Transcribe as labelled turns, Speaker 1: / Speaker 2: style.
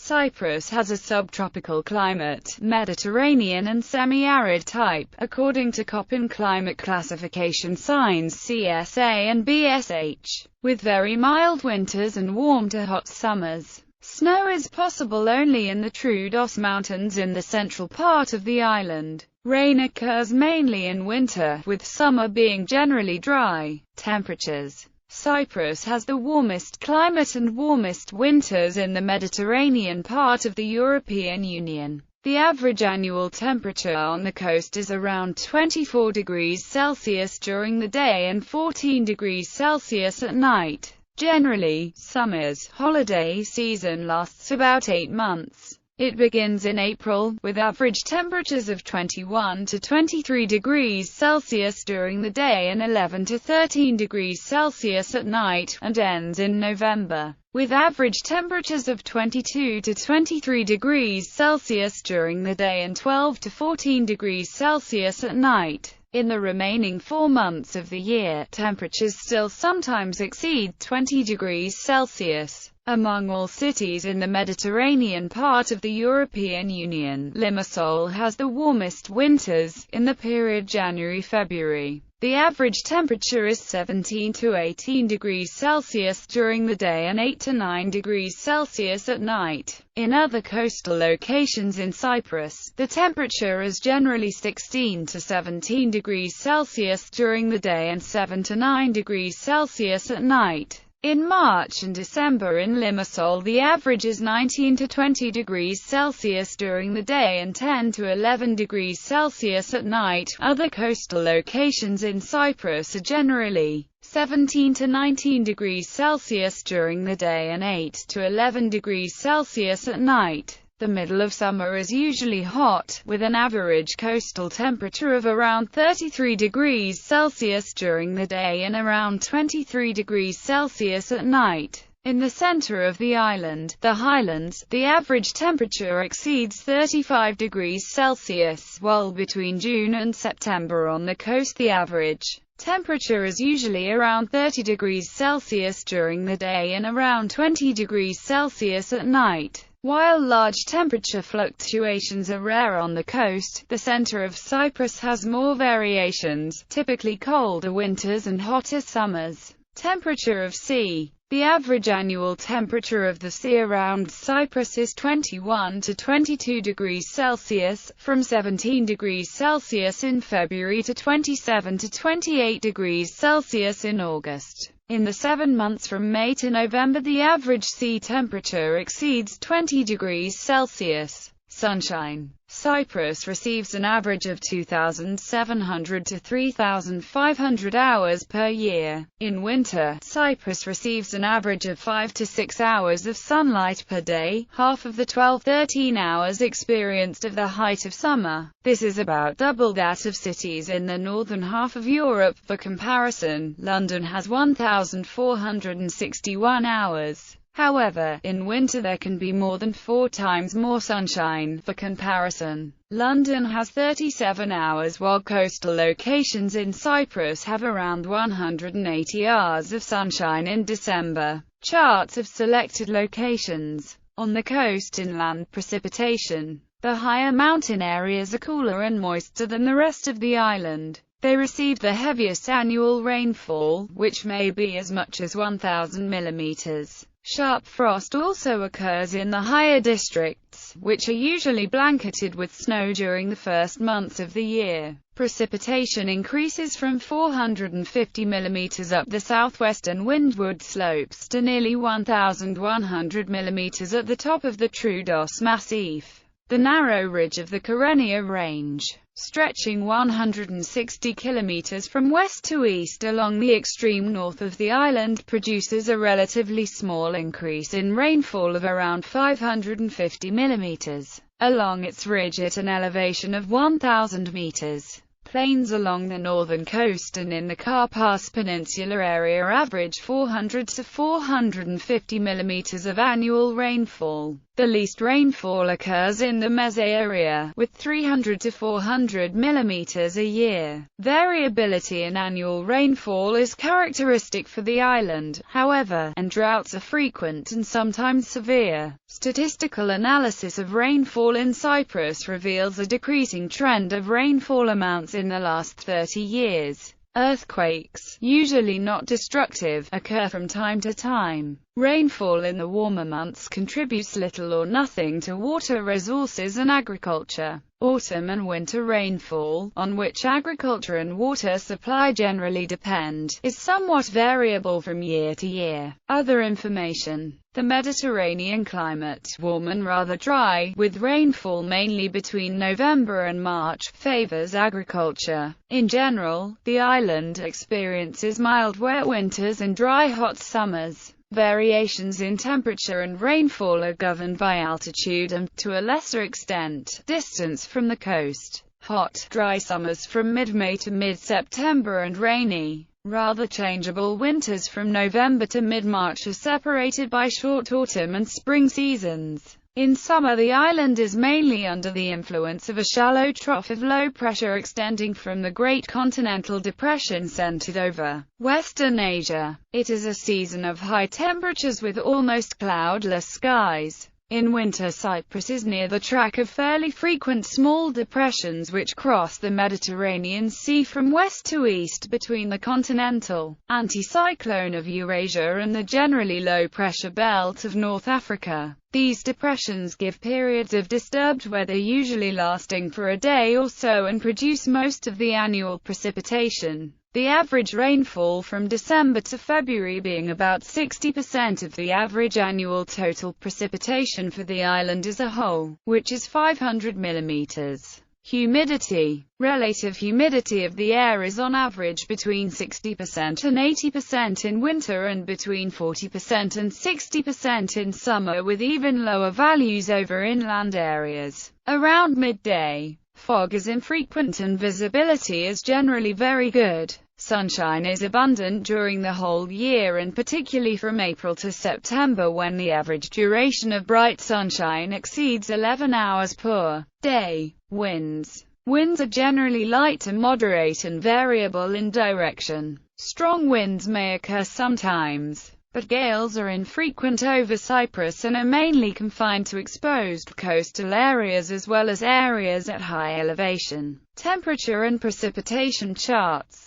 Speaker 1: Cyprus has a subtropical climate, Mediterranean and semi-arid type, according to Köppen climate classification signs CSA and BSH, with very mild winters and warm to hot summers. Snow is possible only in the Troodos Mountains in the central part of the island. Rain occurs mainly in winter, with summer being generally dry. Temperatures. Cyprus has the warmest climate and warmest winters in the Mediterranean part of the European Union. The average annual temperature on the coast is around 24 degrees Celsius during the day and 14 degrees Celsius at night. Generally, summer's holiday season lasts about 8 months. It begins in April, with average temperatures of 21 to 23 degrees Celsius during the day and 11 to 13 degrees Celsius at night, and ends in November, with average temperatures of 22 to 23 degrees Celsius during the day and 12 to 14 degrees Celsius at night. In the remaining 4 months of the year, temperatures still sometimes exceed 20 degrees Celsius. Among all cities in the Mediterranean part of the European Union, Limassol has the warmest winters, in the period January-February. The average temperature is 17 to 18 degrees Celsius during the day and 8 to 9 degrees Celsius at night. In other coastal locations in Cyprus, the temperature is generally 16 to 17 degrees Celsius during the day and 7 to 9 degrees Celsius at night. In March and December in Limassol the average is 19 to 20 degrees Celsius during the day and 10 to 11 degrees Celsius at night. Other coastal locations in Cyprus are generally 17 to 19 degrees Celsius during the day and 8 to 11 degrees Celsius at night. The middle of summer is usually hot, with an average coastal temperature of around 33 degrees Celsius during the day and around 23 degrees Celsius at night. In the center of the island, the highlands, the average temperature exceeds 35 degrees Celsius, while between June and September on the coast the average temperature is usually around 30 degrees Celsius during the day and around 20 degrees Celsius at night. While large temperature fluctuations are rare on the coast, the center of Cyprus has more variations, typically colder winters and hotter summers. Temperature of sea. The average annual temperature of the sea around Cyprus is 21 to 22 degrees Celsius, from 17 degrees Celsius in February to 27 to 28 degrees Celsius in August. In the 7 months from May to November the average sea temperature exceeds 20 degrees Celsius. Sunshine. Cyprus receives an average of 2,700 to 3,500 hours per year. In winter, Cyprus receives an average of 5 to 6 hours of sunlight per day, half of the 12-13 hours experienced at the height of summer. This is about double that of cities in the northern half of Europe. For comparison, London has 1,461 hours. However, in winter there can be more than 4 times more sunshine. For comparison, London has 37 hours while coastal locations in Cyprus have around 180 hours of sunshine in December. Charts of selected locations. On the coast inland precipitation. The higher mountain areas are cooler and moister than the rest of the island. They receive the heaviest annual rainfall, which may be as much as 1,000 millimeters. Sharp frost also occurs in the higher districts, which are usually blanketed with snow during the first months of the year. Precipitation increases from 450 mm up the southwestern windward slopes to nearly 1,100 mm at the top of the Troodos Massif. The narrow ridge of the Kyrenia Range, stretching 160 kilometers from west to east along the extreme north of the island, produces a relatively small increase in rainfall of around 550 millimeters along its ridge at an elevation of 1,000 meters. Plains along the northern coast and in the Karpass Peninsula area average 400 to 450 mm of annual rainfall. The least rainfall occurs in the Meze area, with 300 to 400 mm a year. Variability in annual rainfall is characteristic for the island, however, and droughts are frequent and sometimes severe. Statistical analysis of rainfall in Cyprus reveals a decreasing trend of rainfall amounts in the last 30 years. Earthquakes, usually not destructive, occur from time to time. Rainfall in the warmer months contributes little or nothing to water resources and agriculture. Autumn and winter rainfall, on which agriculture and water supply generally depend, is somewhat variable from year to year. Other information. The Mediterranean climate, warm and rather dry, with rainfall mainly between November and March, favors agriculture. In general, the island experiences mild wet winters and dry hot summers. Variations in temperature and rainfall are governed by altitude and, to a lesser extent, distance from the coast. Hot, dry summers from mid-May to mid-September and rainy, rather changeable winters from November to mid-March are separated by short autumn and spring seasons. In summer the island is mainly under the influence of a shallow trough of low pressure extending from the Great Continental Depression centered over Western Asia. It is a season of high temperatures with almost cloudless skies. In winter Cyprus is near the track of fairly frequent small depressions which cross the Mediterranean Sea from west to east between the continental anticyclone of Eurasia and the generally low-pressure belt of North Africa. These depressions give periods of disturbed weather usually lasting for a day or so and produce most of the annual precipitation. The average rainfall from December to February being about 60% of the average annual total precipitation for the island as a whole, which is 500 mm. Humidity. Relative humidity of the air is on average between 60% and 80% in winter and between 40% and 60% in summer, with even lower values over inland areas. Around midday, fog is infrequent and visibility is generally very good. Sunshine is abundant during the whole year and particularly from April to September when the average duration of bright sunshine exceeds 11 hours per day. Winds. Winds are generally light to moderate and variable in direction. Strong winds may occur sometimes, but gales are infrequent over Cyprus and are mainly confined to exposed coastal areas as well as areas at high elevation. Temperature and precipitation charts.